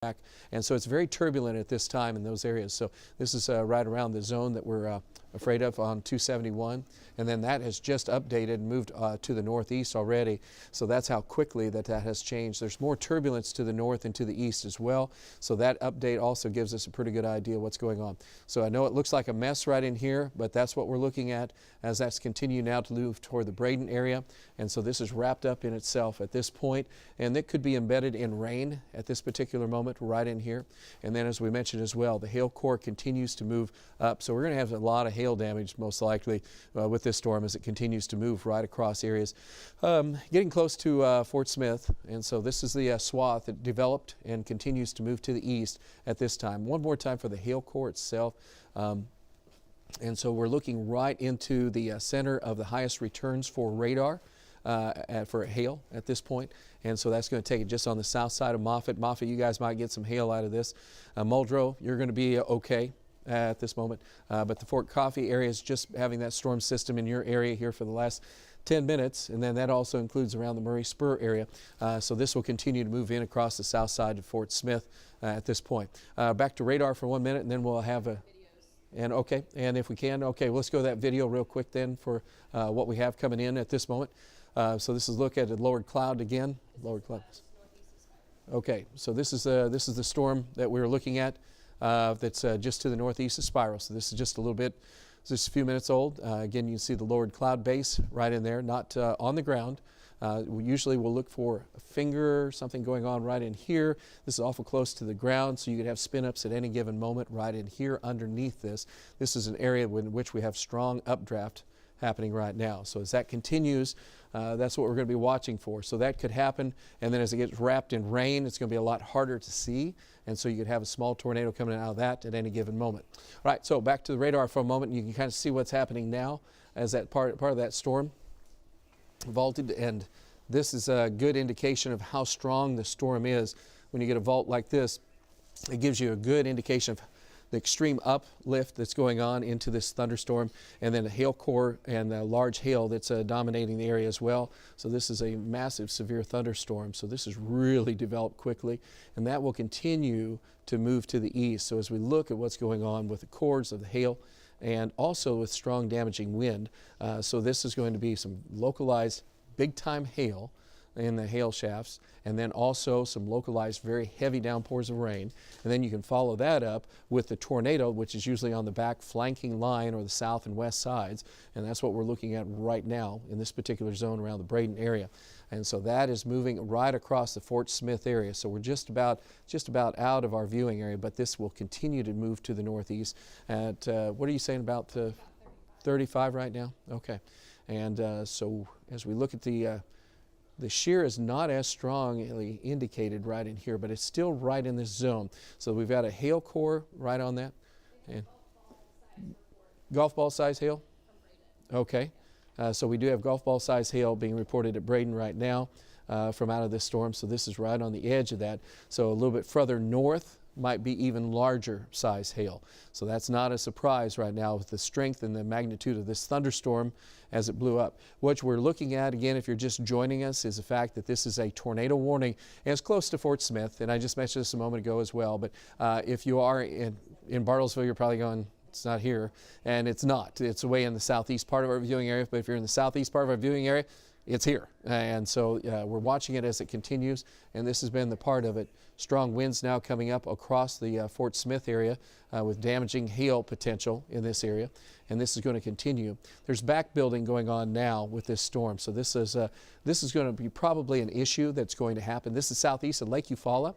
back. And so it's very turbulent at this time in those areas. So this is right around the zone that we're afraid of on 271. And then that has just updated and moved to the northeast already. So that's how quickly that has changed. There's more turbulence to the north and to the east as well. So that update also gives us a pretty good idea what's going on. So I know it looks like a mess right in here, but that's what we're looking at as that's continued now to move toward the Braden area. And so this is wrapped up in itself at this point, and it could be embedded in rain at this particular moment right in here. And then, as we mentioned as well, the hail core continues to move up. So we're going to have a lot of hail damage most likely with this storm as it continues to move right across areas. Getting close to Fort Smith, and so this is the swath that developed and continues to move to the east at this time. One more time for the hail core itself. And so we're looking right into the center of the highest returns for radar for hail at this point. And so that's going to take it just on the south side of Moffett. Moffett, you guys might get some hail out of this. Muldrow, you're going to be okay at this moment. But the Fort Coffee area is just having that storm system in your area here for the last 10 minutes, and then that also includes around the Murray Spur area. So this will continue to move in across the south side of Fort Smith at this point. Back to radar for 1 minute, and then we'll have a... And okay, and if we can, okay, well, let's go to that video real quick then for what we have coming in at this moment. So this is a look at the lowered cloud again. Lowered cloud. Okay, so this is the storm that we're looking at that's just to the northeast of Spiral. So this is just a little bit, just a few minutes old. Again, you can see the lowered cloud base right in there, not on the ground. Usually we'll look for a finger or something going on right in here. This is awful close to the ground, so you could have spin-ups at any given moment right in here underneath this. This is an area in which we have strong updraft happening right now. So as that continues, that's what we're going to be watching for. So that could happen, and then as it gets wrapped in rain, it's going to be a lot harder to see, and so you could have a small tornado coming out of that at any given moment. All right, so back to the radar for a moment. You can kind of see what's happening now as that part of that storm vaulted, and this is a good indication of how strong the storm is. When you get a vault like this, it gives you a good indication of the extreme uplift that's going on into this thunderstorm, and then a hail core and a large hail that's dominating the area as well. So this is a massive severe thunderstorm. So this has really developed quickly, and that will continue to move to the east. So as we look at what's going on with the cores of the hail and also with strong damaging wind, so this is going to be some localized big-time hail in the hail shafts, and then also some localized very heavy downpours of rain. And then you can follow that up with the tornado, which is usually on the back flanking line or the south and west sides, and that's what we're looking at right now in this particular zone around the Braden area. And so that is moving right across the Fort Smith area. So we're just about out of our viewing area, but this will continue to move to the northeast at, what are you saying, about 35 right now? Okay. And so as we look at the shear is not as strongly indicated right in here, but it's still right in this zone. So we've got a hail core right on that. And golf ball size hail? Okay. So we do have golf ball size hail being reported at Braden right now from out of this storm. So this is right on the edge of that. So a little bit further north might be even larger size hail. So that's not a surprise right now with the strength and the magnitude of this thunderstorm as it blew up. What we're looking at, again, if you're just joining us, is the fact that this is a tornado warning, and it's close to Fort Smith, and I just mentioned this a moment ago as well, but if you are in Bartlesville, you're probably going, it's not here, and it's not. It's way in the southeast part of our viewing area, but if you're in the southeast part of our viewing area, it's here. And so we're watching it as it continues, and this has been the part of it. Strong winds now coming up across the Fort Smith area with damaging hail potential in this area, and this is going to continue. There's back building going on now with this storm, so this is going to be probably an issue that's going to happen. This is southeast of Lake Eufaula.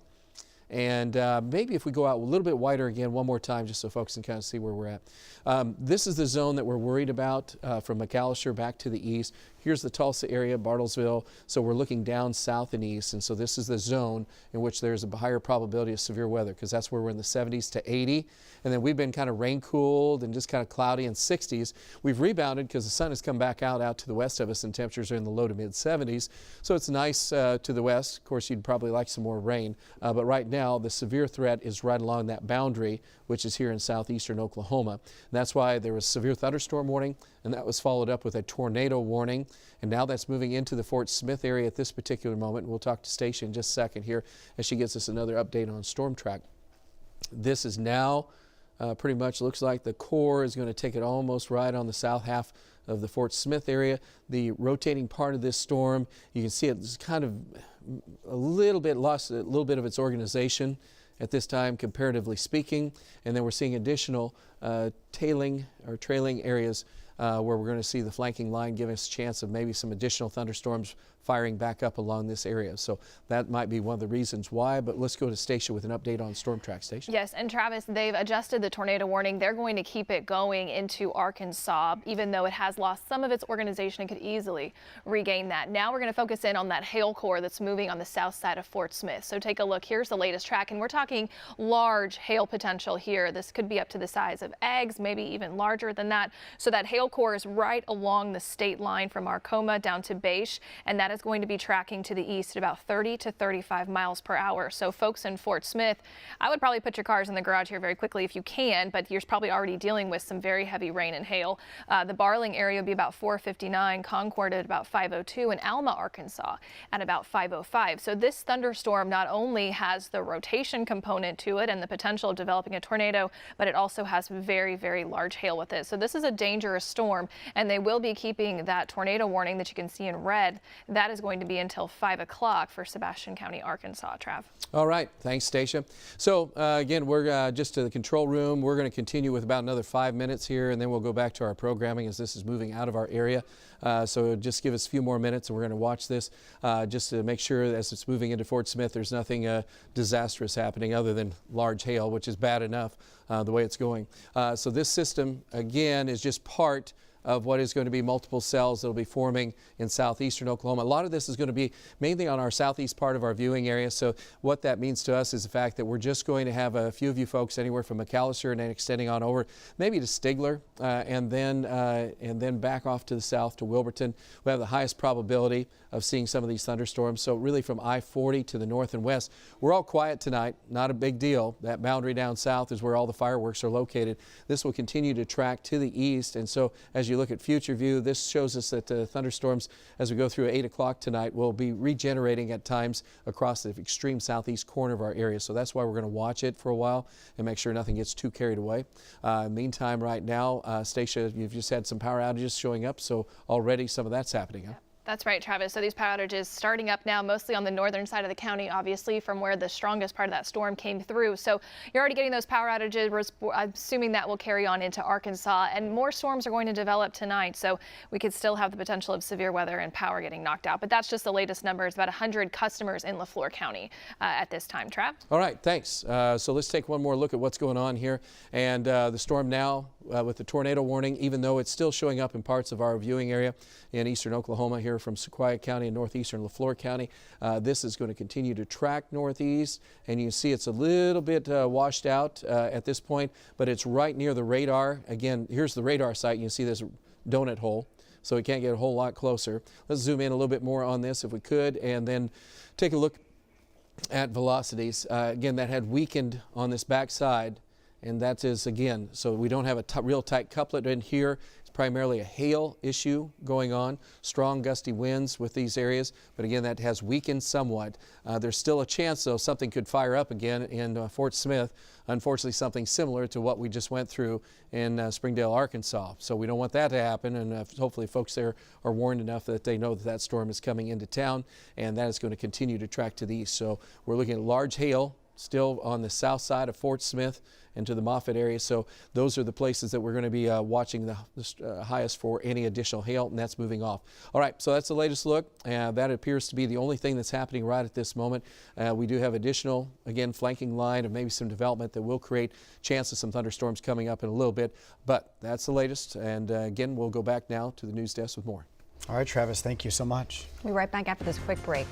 And maybe if we go out a little bit wider again one more time just so folks can kind of see where we're at. This is the zone that we're worried about from McAllister back to the east. Here's the Tulsa area, Bartlesville. So we're looking down south and east. And so this is the zone in which there's a higher probability of severe weather because that's where we're in the 70s to 80. And then we've been kind of rain cooled and just kind of cloudy in 60s. We've rebounded because the sun has come back out to the west of us, and temperatures are in the low to mid 70s. So it's nice to the west. Of course, you'd probably like some more rain. But right now, the severe threat is right along that boundary, which is here in southeastern Oklahoma. And that's why there was severe thunderstorm warning, and that was followed up with a tornado warning. and now that's moving into the Fort Smith area at this particular moment. We'll talk to Stacia in just a second here as she gets us another update on storm track. This is now pretty much looks like the core is going to take it almost right on the south half of the Fort Smith area. The rotating part of this storm, you can see it's kind of a little bit lost a little bit of its organization at this time, comparatively speaking. And then we're seeing additional trailing areas where we're going to see the flanking line give us a chance of maybe some additional thunderstorms firing back up along this area. So that might be one of the reasons why, but let's go to Stacia with an update on storm track. Stacia. Yes, and Travis, they've adjusted the tornado warning. They're going to keep it going into Arkansas, even though it has lost some of its organization and could easily regain that. Now we're going to focus in on that hail core that's moving on the south side of Fort Smith. So take a look. Here's the latest track, and we're talking large hail potential here. This could be up to the size of eggs, maybe even larger than that. So that hail core is right along the state line from Arcoma down to Beish, and that is going to be tracking to the east at about 30 to 35 miles per hour. So folks in Fort Smith, I would probably put your cars in the garage here very quickly if you can, but you're probably already dealing with some very heavy rain and hail. The Barling area would be about 459, Concord at about 502, and Alma, Arkansas at about 505. So this thunderstorm not only has the rotation component to it and the potential of developing a tornado, but it also has very, very large hail with it. So this is a dangerous storm, and they will be keeping that tornado warning that you can see in red. That is going to be until 5 o'clock for Sebastian County, Arkansas. Trav. All right. Thanks, Stacia. So again, we're just to the control room. We're going to continue with about another 5 minutes here, and then we'll go back to our programming as this is moving out of our area. So just give us a few more minutes, and we're going to watch this just to make sure that as it's moving into Fort Smith, there's nothing disastrous happening other than large hail, which is bad enough the way it's going. So this system, again, is just part of what is going to be multiple cells that will be forming in southeastern Oklahoma. A lot of this is going to be mainly on our southeast part of our viewing area. So what that means to us is the fact that we're just going to have a few of you folks anywhere from McAllister and then extending on over maybe to Stigler and then back off to the south to Wilburton. We have the highest probability of seeing some of these thunderstorms. So really from I-40 to the north and west, we're all quiet tonight, not a big deal. That boundary down south is where all the fireworks are located. This will continue to track to the east, and so as you look at future view, this shows us that thunderstorms as we go through 8 o'clock tonight will be regenerating at times across the extreme southeast corner of our area. So that's why we're going to watch it for a while and make sure nothing gets too carried away. Meantime, right now, Stacia, you've just had some power outages showing up, so already some of that's happening, huh? That's right, Travis. So these power outages starting up now, mostly on the northern side of the county, obviously, from where the strongest part of that storm came through. So you're already getting those power outages. I'm assuming that will carry on into Arkansas, and more storms are going to develop tonight. So we could still have the potential of severe weather and power getting knocked out. But that's just the latest numbers. About 100 customers in Flore County at this time. Trav? All right, thanks. So let's take one more look at what's going on here. And the storm now with the tornado warning, even though it's still showing up in parts of our viewing area in eastern Oklahoma here from Sequoia County and northeastern Flore County. This is going to continue to track northeast, and you can see it's a little bit washed out at this point, but it's right near the radar. Again, here's the radar site. You can see this donut hole, so we can't get a whole lot closer. Let's zoom in a little bit more on this if we could, and then take a look at velocities. Again, that had weakened on this back side, and that is, again, so we don't have a real tight couplet in here. It's primarily a hail issue going on, strong gusty winds with these areas, but again, that has weakened somewhat. There's still a chance, though, something could fire up again in Fort Smith. Unfortunately, something similar to what we just went through in Springdale, Arkansas. So we don't want that to happen, and hopefully folks there are warned enough that they know that that storm is coming into town, and that is going to continue to track to the east. So we're looking at large hail still on the south side of Fort Smith and to the Moffett area. So those are the places that we're going to be watching the highest for any additional hail, and that's moving off. All right, so that's the latest look. That appears to be the only thing that's happening right at this moment. We do have additional, again, flanking line of maybe some development that will create chance of some thunderstorms coming up in a little bit, but that's the latest. And again, we'll go back now to the news desk with more. All right, Travis, thank you so much. We'll be right back after this quick break.